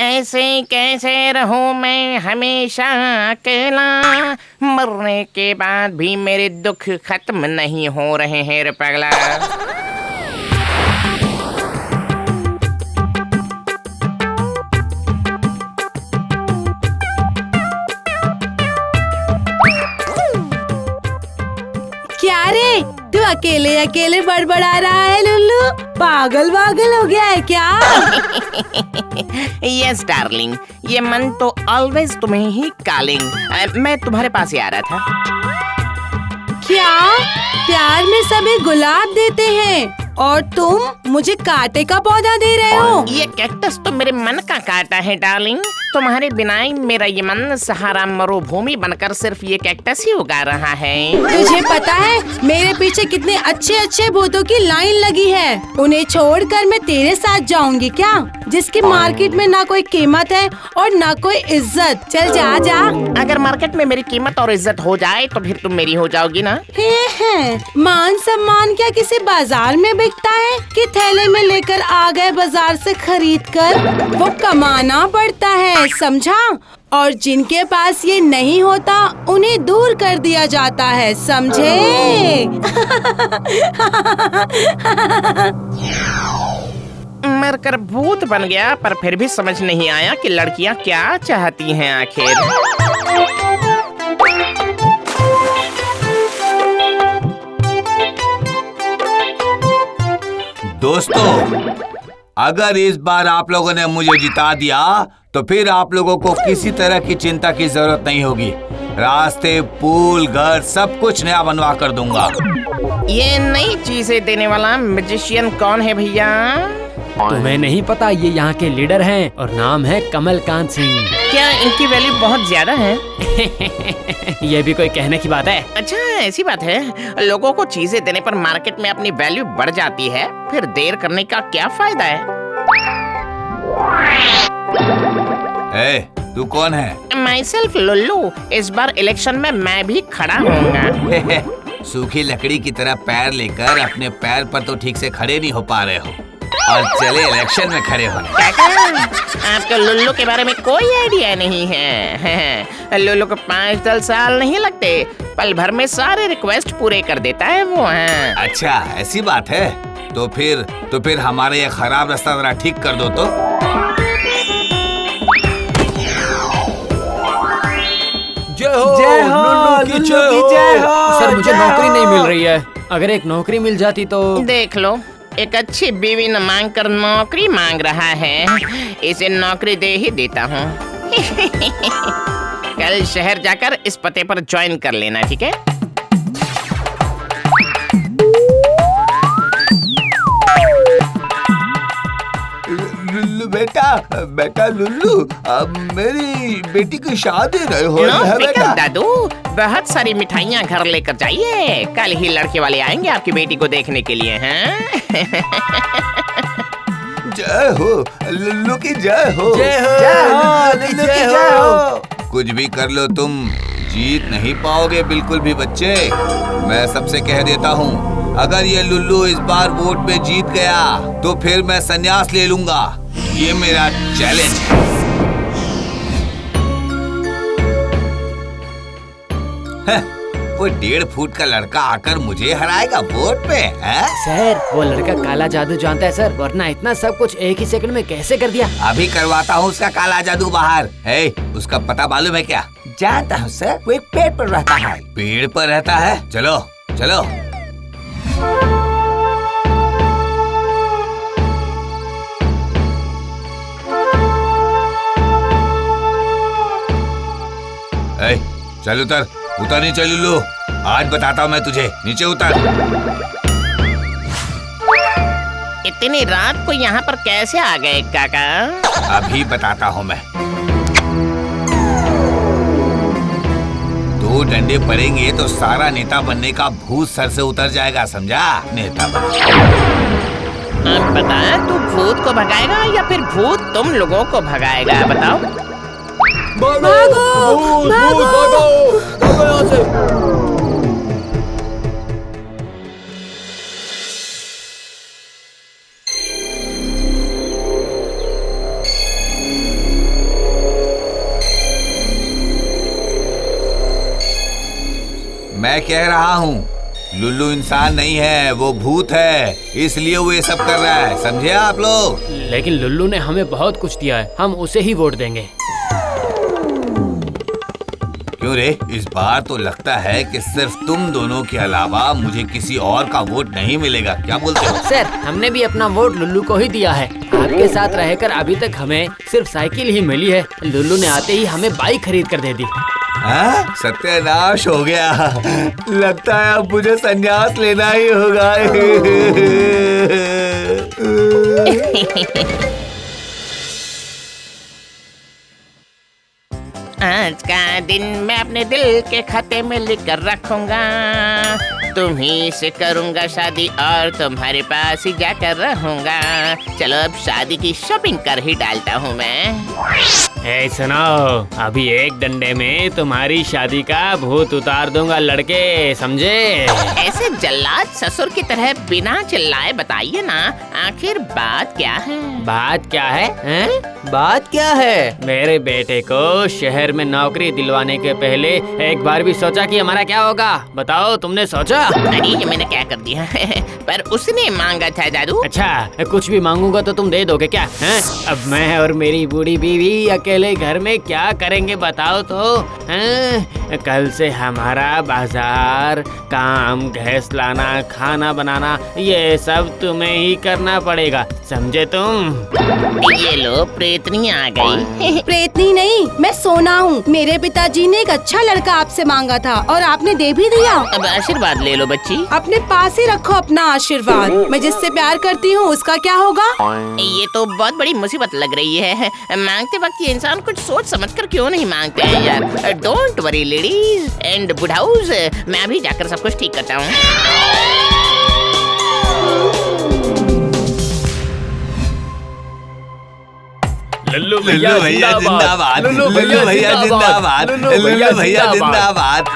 ऐसे कैसे रहूं मैं हमेशा अकेला, मरने के बाद भी मेरे दुख खत्म नहीं हो रहे हैं रे पगला। क्या रे, तू अकेले अकेले बड़बड़ा रहा है लुल्लू? पागल वागल हो गया है क्या? यस डार्लिंग, ये मन तो ऑलवेज तुम्हें ही कॉलिंग। मैं तुम्हारे पास ही आ रहा था। क्या प्यार में सभी गुलाब देते हैं और तुम मुझे कांटे का पौधा दे रहे हो? ये कैक्टस तो मेरे मन का कांटा है डार्लिंग। तुम्हारे बिना ही मेरा ये मन सहारा मरुभूमि बनकर सिर्फ ये कैक्टस ही उगा रहा है। तुझे पता है मेरे पीछे कितने अच्छे अच्छे भूतों की लाइन लगी है? उन्हें छोड़कर मैं तेरे साथ जाऊंगी क्या, जिसकी मार्केट में ना कोई कीमत है और ना कोई इज्जत? चल जा जा। अगर मार्केट में मेरी कीमत और इज्जत हो जाए तो फिर तुम मेरी हो जाओगी ना? है मान सम्मान क्या किसी बाजार में बिकता है कि थैले में लेकर आ गए बाजार से खरीद कर? वो कमाना पड़ता है, समझा? और जिनके पास ये नहीं होता उन्हें दूर कर दिया जाता है, समझे? मरकर भूत बन गया, पर फिर भी समझ नहीं आया कि लड़कियां क्या चाहती हैं आखिर। दोस्तों, अगर इस बार आप लोगों ने मुझे जिता दिया तो फिर आप लोगों को किसी तरह की चिंता की जरूरत नहीं होगी। रास्ते, पुल, घर सब कुछ नया बनवा कर दूंगा। ये नई चीजें देने वाला मैजिशियन कौन है भैया? तुम्हें नहीं पता, ये यहाँ के लीडर हैं और नाम है कमलकांत सिंह। क्या इनकी वैल्यू बहुत ज्यादा है? ये भी कोई कहने की बात है? अच्छा ऐसी बात है। लोगों को चीजें देने पर मार्केट में अपनी वैल्यू बढ़ जाती है, फिर देर करने का क्या फायदा है? तू कौन है? Myself Lullu. इस बार इलेक्शन में मैं भी खड़ा होऊंगा। सूखी लकड़ी की तरह पैर लेकर अपने पैर पर तो ठीक से खड़े नहीं हो पा रहे हो और चले इलेक्शन में खड़े होने। आपको लुल्लू के बारे में कोई आइडिया नहीं है। लुल्लू को 5-10 साल नहीं लगते, पल भर में सारे रिक्वेस्ट पूरे कर देता है वो। अच्छा ऐसी बात है, तो फिर हमारा ये खराब रास्ता जरा ठीक कर दो तो। जय हो, लुल्लू की जय हो। सर मुझे नौकरी नहीं मिल रही है, अगर एक नौकरी मिल जाती तो। देख लो, एक अच्छी बीवी न मांग कर नौकरी मांग रहा है, इसे नौकरी दे ही देता हूँ। कल शहर जाकर इस पते पर ज्वाइन कर लेना, ठीक है? बेटा लुल्लू, मेरी बेटी की शादी नहीं हो रही है बेटा। दादू, बहुत सारी मिठाइयाँ घर लेकर जाइए, कल ही लड़के वाले आएंगे आपकी बेटी को देखने के लिए। हैं? जय हो लुल्लू की जय हो। जय हो लुल्लू की जय हो। कुछ भी कर लो तुम जीत नहीं पाओगे बिल्कुल भी बच्चे। मैं सबसे कह देता हूँ, अगर ये लुल्लू इस बार वोट पे जीत गया तो फिर मैं संन्यास ले लूंगा। ये मेरा चैलेंज है। वो 1.5 फुट का लड़का आकर मुझे हराएगा वोट पे? है सर, वो लड़का काला जादू जानता है सर, वरना इतना सब कुछ एक ही सेकंड में कैसे कर दिया? अभी करवाता हूँ उसका काला जादू बाहर। है उसका पता मालूम है क्या? जानता हूँ सर, वो एक पेड़ पर रहता है। पेड़ पर रहता है? चलो चलो। चल उतर नहीं चल लुल्लू, आज बताता हूँ मैं तुझे, नीचे उतर। इतनी रात को यहाँ पर कैसे आ गए काका? अभी बताता हूँ मैं। 2 डंडे पड़ेंगे तो सारा नेता बनने का भूत सर से उतर जाएगा, समझा? नेता अब बता, तू भूत को भगाएगा या फिर भूत तुम लोगों को भगाएगा? बताओ। भागो, भागो यहाँ से। मैं कह रहा हूँ लुल्लू इंसान नहीं है, वो भूत है, इसलिए वो ये सब कर रहा है, समझे आप लोग? लेकिन लुल्लू ने हमें बहुत कुछ दिया है, हम उसे ही वोट देंगे। क्यों रे, इस बार तो लगता है कि सिर्फ तुम दोनों के अलावा मुझे किसी और का वोट नहीं मिलेगा, क्या बोलते हो? सर, हमने भी अपना वोट लुल्लू को ही दिया है। आपके साथ रहकर अभी तक हमें सिर्फ साइकिल ही मिली है, लुल्लू ने आते ही हमें बाइक खरीद कर दे दी। हाँ? सत्यानाश हो गया, लगता है अब मुझे संन्यास लेना ही होगा। आज का दिन मैं अपने दिल के खाते में लिख कर रखूंगा। तुम्ही से करूंगा शादी और तुम्हारे पास ही जाकर रहूंगा। चलो अब शादी की शॉपिंग कर ही डालता हूँ मैं। ए सुनो, अभी एक डंडे में तुम्हारी शादी का भूत उतार दूंगा लड़के, समझे? ऐसे जल्लाद ससुर की तरह बिना चिल्लाए बताइए ना, आखिर बात क्या है? बात क्या है, हैं? बात क्या है? मेरे बेटे को शहर में नौकरी दिलवाने के पहले एक बार भी सोचा कि हमारा क्या होगा? बताओ, तुमने सोचा? अरे ये मैंने क्या कर दिया? पर उसने मांगा था दादू। अच्छा, कुछ भी मांगूंगा तो तुम दे दोगे क्या? हैं? अब मैं और मेरी बूढ़ी बीवी अकेले घर में क्या करेंगे बताओ तो? हैं? कल से हमारा बाजार, काम, गैस लाना, खाना बनाना, ये सब तुम्हें ही करना पड़ेगा, समझे तुम? ये लो प्रेतनी आ गई। प्रेतनी नहीं, मैं सोना हूँ। मेरे पिताजी ने एक अच्छा लड़का आपसे मांगा था और आपने दे भी दिया। अब आशीर्वाद ले लो बच्ची। अपने पास ही रखो अपना आशीर्वाद। मैं जिससे प्यार करती हूँ उसका क्या होगा? ये तो बहुत बड़ी मुसीबत लग रही है। मांगते वक्त ये इंसान कुछ सोच समझकर क्यों नहीं मांगते हैं यार। डोंट वरी लेडीज एंड बुढ़ाउज, मैं अभी जाकर सब कुछ ठीक करता हूँ। लल्लू भैया जिंदाबाद, लुल्लू भैया जिंदाबाद, लुल्लू भैया जिंदाबाद।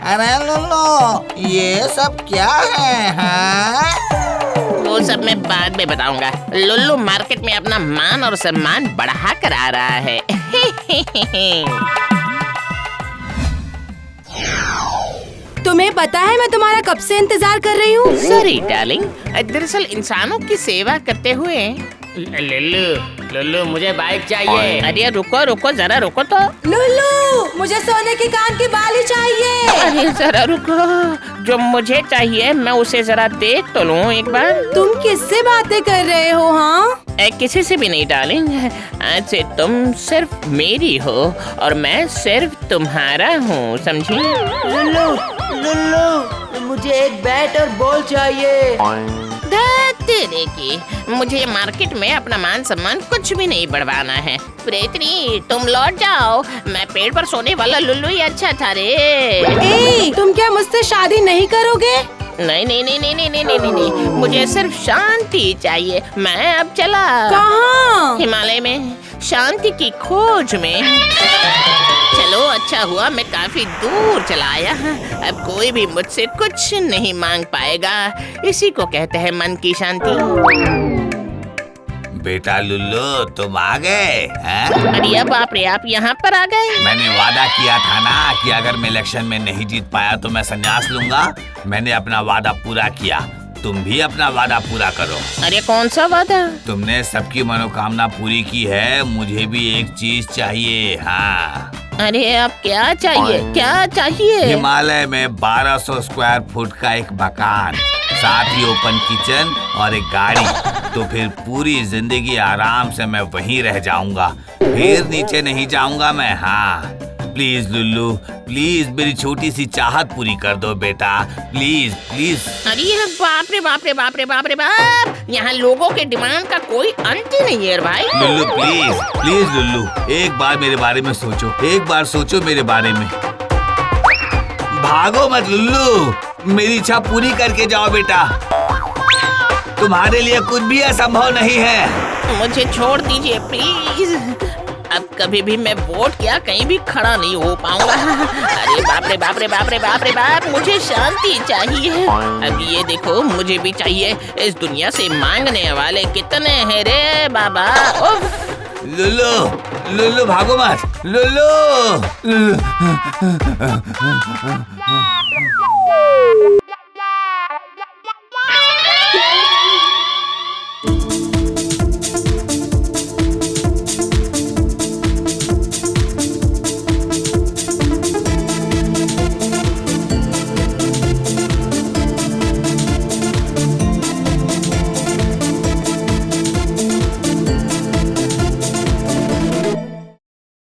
अरे लुल्लू, ये सब क्या है? हाँ? वो सब मैं बाद में बताऊंगा। लुल्लू मार्केट में अपना मान और सम्मान बढ़ा कर आ रहा है। तुम्हें पता है मैं तुम्हारा कब से इंतजार कर रही हूँ। सॉरी डार्लिंग, दरअसल इंसानों की सेवा करते हुए। लल्लू, मुझे बाइक चाहिए। अरे रुको रुको, जरा रुको तो। लुल्लू, मुझे सोने की कान की बाली चाहिए। अरे जरा रुको, जो मुझे चाहिए मैं उसे जरा देख तो लूं एक बार। तुम किससे बातें कर रहे हो? हाँ, किसी से भी नहीं डार्लिंग, आज से तुम सिर्फ मेरी हो और मैं सिर्फ तुम्हारा हूँ, समझी? लुल्लू, मुझे एक बैट और बॉल चाहिए। तेरे की, मुझे मार्केट में अपना मान सम्मान कुछ भी नहीं बढ़वाना है। प्रेतनी तुम लौट जाओ, मैं पेड़ पर सोने वाला लुल्लू ही अच्छा था रे। ए, तुम क्या मुझसे शादी नहीं करोगे? नहीं नहीं नहीं नहीं नहीं नहीं नहीं नहीं, मुझे सिर्फ शांति चाहिए। मैं अब चला। कहाँ? हिमालय में शांति की खोज में। चलो अच्छा हुआ मैं काफी दूर चला आया। अब कोई भी मुझसे कुछ नहीं मांग पाएगा। इसी को कहते हैं मन की शांति। बेटा लुल्लू, तुम आ गए? अरे बाप रे, आप यहाँ पर आ गए? मैंने वादा किया था ना कि अगर मैं इलेक्शन में नहीं जीत पाया तो मैं संन्यास लूंगा। मैंने अपना वादा पूरा किया, तुम भी अपना वादा पूरा करो। अरे कौन सा वादा? तुमने सबकी मनोकामना पूरी की है, मुझे भी एक चीज चाहिए। हाँ। अरे अब क्या चाहिए? क्या चाहिए? हिमालय में 1200 स्क्वायर फुट का एक मकान, साथ ही ओपन किचन और एक गाड़ी। तो फिर पूरी जिंदगी आराम से मैं वहीं रह जाऊंगा, फिर नीचे नहीं जाऊंगा मैं। हाँ प्लीज लुल्लू, प्लीज मेरी छोटी सी चाहत पूरी कर दो बेटा, प्लीज प्लीज। अरे बाप रे बाप रे बाप रे बाप रे बाप, यहाँ लोगों के डिमांड का कोई अंत ही नहीं है भाई। लुल्लू प्लीज प्लीज लुल्लू, एक बार मेरे बारे में सोचो, एक बार सोचो मेरे बारे में। भागो मत लुल्लू, मेरी इच्छा पूरी करके जाओ बेटा, तुम्हारे लिए कुछ भी असंभव नहीं है। मुझे छोड़ दीजिए प्लीज। अब कभी भी मैं वोट किया कहीं भी खड़ा नहीं हो पाऊंगा। अरे बाप रे बाप रे बाप रे बाप रे बाप, मुझे शांति चाहिए। अब ये देखो, मुझे भी चाहिए। इस दुनिया से मांगने वाले कितने हैं रे बाबा। उफ। लुल्लू लुल्लू भागो मत, लुल्लू।